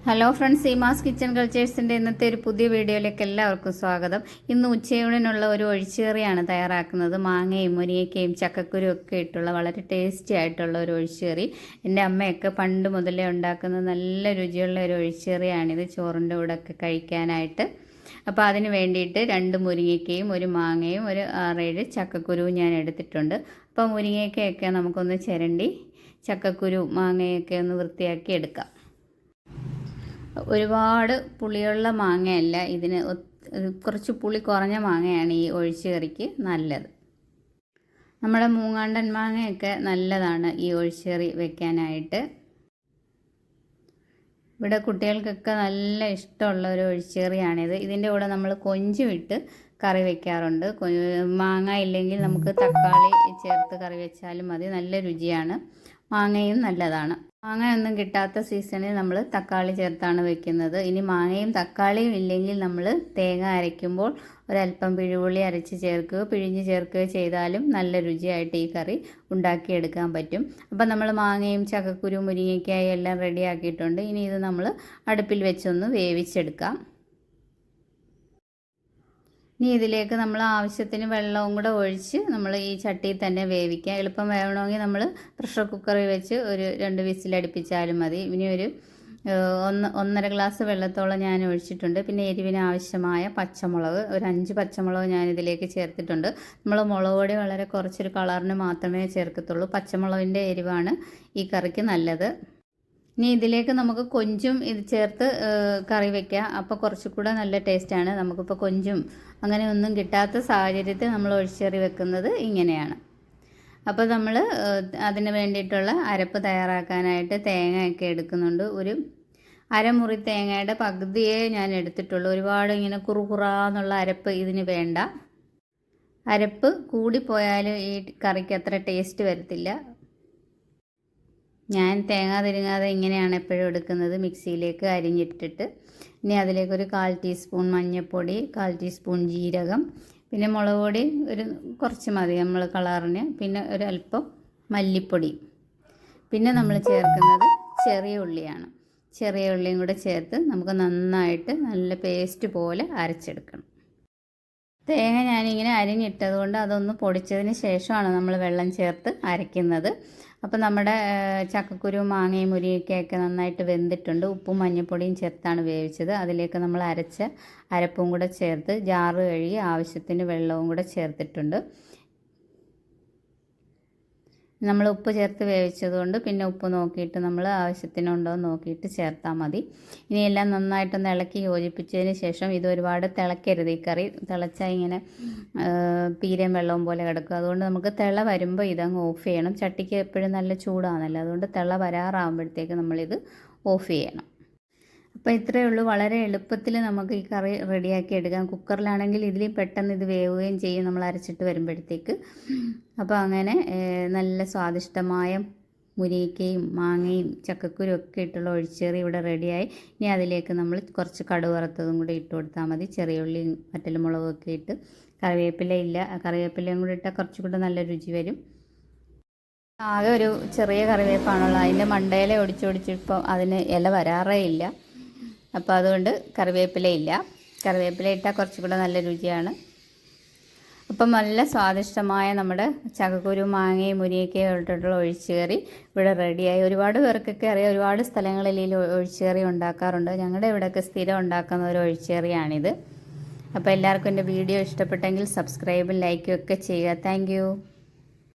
Hello friends, Seemas kitchen കൾച്ചേഴ്സിൻ്റെ ഇന്നത്തെ ഒരു പുതിയ വീഡിയോയിലേക്ക് എല്ലാവർക്കും സ്വാഗതം. ഇന്ന് ഉച്ചയൂണിനുള്ള ഒരു ഒഴിച്ചുകറിയാണ് തയ്യാറാക്കുന്നത്. മാങ്ങയും മുരിങ്ങയ്ക്കയും ചക്കക്കുരു ഒക്കെ ഇട്ടുള്ള വളരെ ടേസ്റ്റി ആയിട്ടുള്ള ഒരു ഒഴിച്ചുകറി. എൻ്റെ അമ്മയൊക്കെ പണ്ട് മുതലേ ഉണ്ടാക്കുന്ന നല്ല രുചിയുള്ള ഒരു ഒഴിച്ചുകറിയാണിത്, ചോറിൻ്റെ കൂടെ ഒക്കെ കഴിക്കാനായിട്ട്. അപ്പോൾ അതിന് വേണ്ടിയിട്ട് 2 മുരിങ്ങയ്ക്കയും ഒരു മാങ്ങയും ഒരു 6-7 ചക്കക്കുരുവും ഞാൻ എടുത്തിട്ടുണ്ട്. അപ്പോൾ മുരിങ്ങയ്ക്കയൊക്കെ നമുക്കൊന്ന് ചിരണ്ടി ചക്കക്കുരു മാങ്ങയൊക്കെ ഒന്ന് വൃത്തിയാക്കി എടുക്കാം. ഒരുപാട് പുളിയുള്ള മാങ്ങയല്ല, ഇതിന് കുറച്ച് പുളി കുറഞ്ഞ മാങ്ങയാണ് ഈ ഒഴിച്ചുകറിക്ക് നല്ലത്. നമ്മുടെ മൂങ്ങാണ്ടൻ മാങ്ങയൊക്കെ നല്ലതാണ് ഈ ഒഴിച്ചുകറി വെക്കാനായിട്ട്. ഇവിടെ കുട്ടികൾക്കൊക്കെ നല്ല ഇഷ്ടമുള്ള ഒരു ഒഴിച്ചുകറിയാണിത്. ഇതിൻ്റെ കൂടെ നമ്മൾ കൊഞ്ചും ഇട്ട് കറി വെക്കാറുണ്ട്. മാങ്ങ ഇല്ലെങ്കിൽ നമുക്ക് തക്കാളി ചേർത്ത് കറി വെച്ചാലും മതി, നല്ല രുചിയാണ്. മാങ്ങയും നല്ലതാണ്. മാങ്ങയൊന്നും കിട്ടാത്ത സീസണിൽ നമ്മൾ തക്കാളി ചേർത്താണ് വെക്കുന്നത്. ഇനി മാങ്ങയും തക്കാളിയും ഇല്ലെങ്കിൽ നമ്മൾ തേങ്ങ അരയ്ക്കുമ്പോൾ ഒരല്പം പിഴുപുളി അരച്ച് ചേർക്കുകയോ പിഴിഞ്ഞ് ചേർക്കുകയോ ചെയ്താലും നല്ല രുചിയായിട്ട് ഈ കറി ഉണ്ടാക്കിയെടുക്കാൻ പറ്റും. അപ്പം നമ്മൾ മാങ്ങയും ചക്കക്കുരു മുരിങ്ങയ്ക്കായും എല്ലാം റെഡിയാക്കിയിട്ടുണ്ട്. ഇനി ഇത് നമ്മൾ അടുപ്പിൽ വെച്ചൊന്ന് വേവിച്ചെടുക്കാം. ഇനി ഇതിലേക്ക് നമ്മൾ ആവശ്യത്തിന് വെള്ളവും കൂടെ ഒഴിച്ച് നമ്മൾ ഈ ചട്ടിയിൽ തന്നെ വേവിക്കാം. എളുപ്പം വേവണമെങ്കിൽ നമ്മൾ പ്രഷർ കുക്കറിൽ വെച്ച് ഒരു 2 വിസിലടുപ്പിച്ചാലും മതി. ഇനി ഒരു 1.5 ഗ്ലാസ് വെള്ളത്തോളം ഞാൻ ഒഴിച്ചിട്ടുണ്ട്. പിന്നെ എരിവിന് ആവശ്യമായ പച്ചമുളക്, ഒരു 5 പച്ചമുളക് ഞാനിതിലേക്ക് ചേർത്തിട്ടുണ്ട്. നമ്മൾ മുളക് പൊടി വളരെ കുറച്ചൊരു കളറിന് മാത്രമേ ചേർക്കത്തുള്ളൂ. പച്ചമുളകിൻ്റെ എരിവാണ് ഈ കറിക്ക് നല്ലത്. ഇനി ഇതിലേക്ക് നമുക്ക് കൊഞ്ചും ഇത് ചേർത്ത് കറി വയ്ക്കാം. അപ്പോൾ കുറച്ചുകൂടെ നല്ല ടേസ്റ്റാണ്. നമുക്കിപ്പോൾ കൊഞ്ചും അങ്ങനെ ഒന്നും കിട്ടാത്ത സാഹചര്യത്തിൽ നമ്മൾ ഒഴിച്ചുകറി വെക്കുന്നത് ഇങ്ങനെയാണ്. അപ്പോൾ നമ്മൾ അതിന് വേണ്ടിയിട്ടുള്ള അരപ്പ് തയ്യാറാക്കാനായിട്ട് തേങ്ങയൊക്കെ എടുക്കുന്നുണ്ട്. ഒരു അരമുറി തേങ്ങയുടെ പകുതിയേ ഞാൻ എടുത്തിട്ടുള്ളൂ. ഒരുപാട് ഇങ്ങനെ കുറുകുറാന്നുള്ള അരപ്പ് ഇതിന് വേണ്ട. അരപ്പ് കൂടിപ്പോയാൽ ഈ കറിക്ക് അത്ര ടേസ്റ്റ് വരത്തില്ല. ഞാൻ തേങ്ങ തിരുങ്ങാതെ ഇങ്ങനെയാണ് എപ്പോഴും എടുക്കുന്നത്. മിക്സിയിലേക്ക് അരിഞ്ഞിട്ടിട്ട് ഇനി അതിലേക്കൊരു 1/4 ടീസ്പൂൺ മഞ്ഞൾപ്പൊടി, 1/4 ടീസ്പൂൺ ജീരകം, പിന്നെ മുളക് പൊടി ഒരു കുറച്ച് മതി നമ്മൾ കളറിന്, പിന്നെ ഒരല്പം മല്ലിപ്പൊടി, പിന്നെ നമ്മൾ ചേർക്കുന്നത് ചെറിയ ഉള്ളിയാണ്. ചെറിയ ഉള്ളിയും കൂടെ ചേർത്ത് നമുക്ക് നന്നായിട്ട് നല്ല പേസ്റ്റ് പോലെ അരച്ചെടുക്കണം. തേങ്ങ ഞാനിങ്ങനെ അരിഞ്ഞിട്ടത് കൊണ്ട് അതൊന്ന് പൊടിച്ചതിന് ശേഷമാണ് നമ്മൾ വെള്ളം ചേർത്ത് അരയ്ക്കുന്നത്. അപ്പോൾ നമ്മുടെ ചക്കക്കുരു മാങ്ങയും മുരിങ്ങയ്ക്കയൊക്കെ നന്നായിട്ട് വെന്തിട്ടുണ്ട്. ഉപ്പും മഞ്ഞൾപ്പൊടിയും ചേർത്താണ് വേവിച്ചത്. അതിലേക്ക് നമ്മൾ അരച്ച അരപ്പും കൂടെ ചേർത്ത് ജാറ് കഴുകി ആവശ്യത്തിന് വെള്ളവും കൂടെ ചേർത്തിട്ടുണ്ട്. നമ്മൾ ഉപ്പ് ചേർത്ത് വേവിച്ചതുകൊണ്ട് പിന്നെ ഉപ്പ് നോക്കിയിട്ട് നമ്മൾ ആവശ്യത്തിനുണ്ടോ എന്ന് നോക്കിയിട്ട് ചേർത്താൽ മതി. ഇനിയെല്ലാം നന്നായിട്ടൊന്ന് ഇളക്കി യോജിപ്പിച്ചതിന് ശേഷം, ഇത് ഒരുപാട് തിളക്കരുത്. ഈ കറി തിളച്ചാൽ ഇങ്ങനെ പീരയും വെള്ളവും പോലെ കിടക്കും. അതുകൊണ്ട് നമുക്ക് തിള വരുമ്പോൾ ഇതങ്ങ് ഓഫ് ചെയ്യണം. ചട്ടിക്ക് എപ്പോഴും നല്ല ചൂടാണല്ലോ, അതുകൊണ്ട് തിള വരാറാകുമ്പോഴത്തേക്ക് നമ്മളിത് ഓഫ് ചെയ്യണം. അപ്പോൾ ഇത്രയേ ഉള്ളൂ. വളരെ എളുപ്പത്തിൽ നമുക്ക് ഈ കറി റെഡിയാക്കി എടുക്കാം. കുക്കറിലാണെങ്കിൽ ഇതിൽ പെട്ടെന്ന് ഇത് വേവുകയും ചെയ്യും നമ്മൾ അരച്ചിട്ട് വരുമ്പോഴത്തേക്ക്. അപ്പോൾ അങ്ങനെ നല്ല സ്വാദിഷ്ടമായ മുരിങ്ങയ്ക്കയും മാങ്ങയും ചക്കക്കുരും ഒക്കെ ഇട്ടുള്ള ഒഴിച്ചുകറി ഇവിടെ റെഡിയായി. ഇനി അതിലേക്ക് നമ്മൾ കുറച്ച് കടുക് വറുത്തതും കൂടി ഇട്ട് കൊടുത്താൽ മതി. ചെറിയ ഉള്ളിയും വറ്റൽമുളകും ഒക്കെ ഇട്ട്, കറിവേപ്പിലയും കൂടി ഇട്ടാൽ കുറച്ചുകൂടെ നല്ല രുചി വരും. ആകെ ഒരു ചെറിയ കറിവേപ്പാണുള്ളത്. അതിൻ്റെ മണ്ടയില ഒടിച്ചൊടിച്ചിപ്പോൾ അതിന് ഇല വരാറേ ഇല്ല. അപ്പോൾ അതുകൊണ്ട് കറിവേപ്പില ഇട്ടാൽ കുറച്ചുകൂടെ നല്ല രുചിയാണ്. അപ്പം നല്ല സ്വാദിഷ്ടമായ നമ്മുടെ ചക്കക്കുരു മാങ്ങയും മുരിങ്ങയ്ക്കയും ഇട്ടിട്ടുള്ള ഒഴിച്ചുകറി ഇവിടെ റെഡിയായി. ഒരുപാട് പേർക്കൊക്കെ അറിയാം, ഒരുപാട് സ്ഥലങ്ങളിൽ ഈ ഒഴിച്ചുകറി ഉണ്ടാക്കാറുണ്ട്. ഞങ്ങളുടെ ഇവിടെയൊക്കെ സ്ഥിരം ഉണ്ടാക്കുന്ന ഒരു ഒഴിച്ചുകറിയാണിത്. അപ്പോൾ എല്ലാവർക്കും എൻ്റെ വീഡിയോ ഇഷ്ടപ്പെട്ടെങ്കിൽ സബ്സ്ക്രൈബും ലൈക്കും ഒക്കെ ചെയ്യുക. താങ്ക്